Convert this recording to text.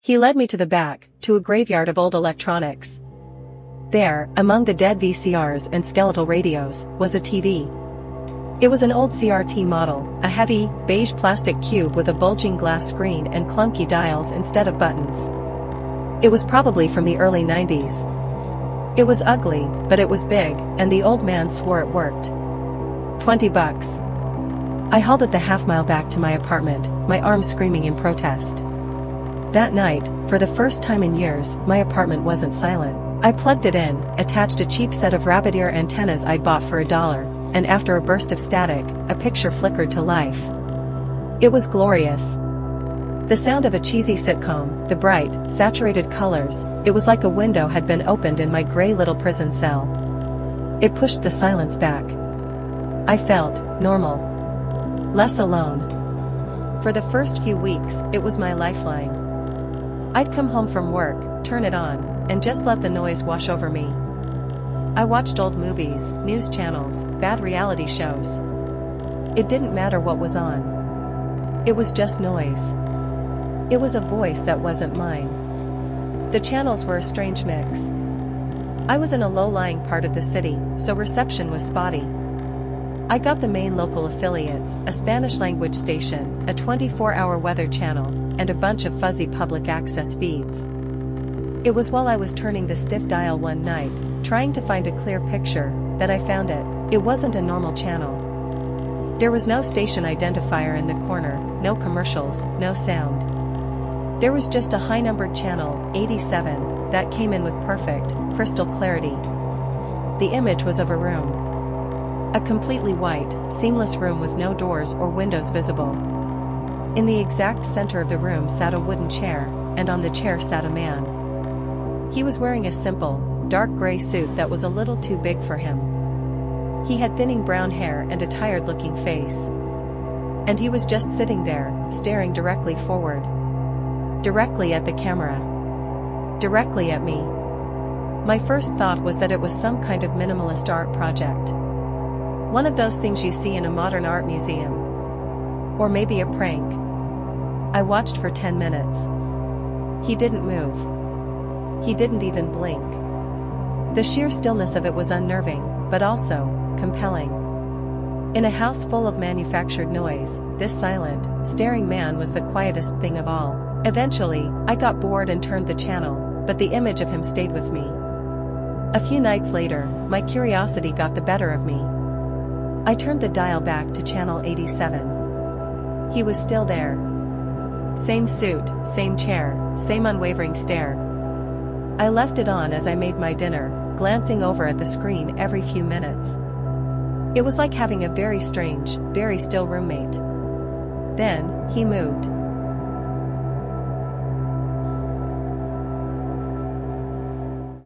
He led me to the back, to a graveyard of old electronics. There, among the dead VCRs and skeletal radios, was a TV. It was an old CRT model, a heavy, beige plastic cube with a bulging glass screen and clunky dials instead of buttons. It was probably from the early 90s. It was ugly, but it was big, and the old man swore it worked. $20. I hauled it the half-mile back to my apartment, my arms screaming in protest. That night, for the first time in years, my apartment wasn't silent. I plugged it in, attached a cheap set of rabbit ear antennas I'd bought for $1, and after a burst of static, a picture flickered to life. It was glorious. The sound of a cheesy sitcom, the bright, saturated colors, it was like a window had been opened in my gray little prison cell. It pushed the silence back. I felt normal. Less alone. For the first few weeks, it was my lifeline. I'd come home from work, turn it on, and just let the noise wash over me. I watched old movies, news channels, bad reality shows. It didn't matter what was on. It was just noise. It was a voice that wasn't mine. The channels were a strange mix. I was in a low-lying part of the city, so reception was spotty. I got the main local affiliates, a Spanish-language station, a 24-hour weather channel, and a bunch of fuzzy public access feeds. It was while I was turning the stiff dial one night, trying to find a clear picture, that I found it. It wasn't a normal channel. There was no station identifier in the corner, no commercials, no sound. There was just a high-numbered channel, 87, that came in with perfect, crystal clarity. The image was of a room. A completely white, seamless room with no doors or windows visible. In the exact center of the room sat a wooden chair, and on the chair sat a man. He was wearing a simple, dark gray suit that was a little too big for him. He had thinning brown hair and a tired-looking face. And he was just sitting there, staring directly forward. Directly at the camera. Directly at me. My first thought was that it was some kind of minimalist art project. One of those things you see in a modern art museum. Or maybe a prank. I watched for 10 minutes. He didn't move. He didn't even blink. The sheer stillness of it was unnerving, but also compelling. In a house full of manufactured noise, this silent, staring man was the quietest thing of all. Eventually, I got bored and turned the channel, but the image of him stayed with me. A few nights later, my curiosity got the better of me. I turned the dial back to channel 87. He was still there. Same suit, same chair, same unwavering stare. I left it on as I made my dinner, glancing over at the screen every few minutes. It was like having a very strange, very still roommate. Then, he moved.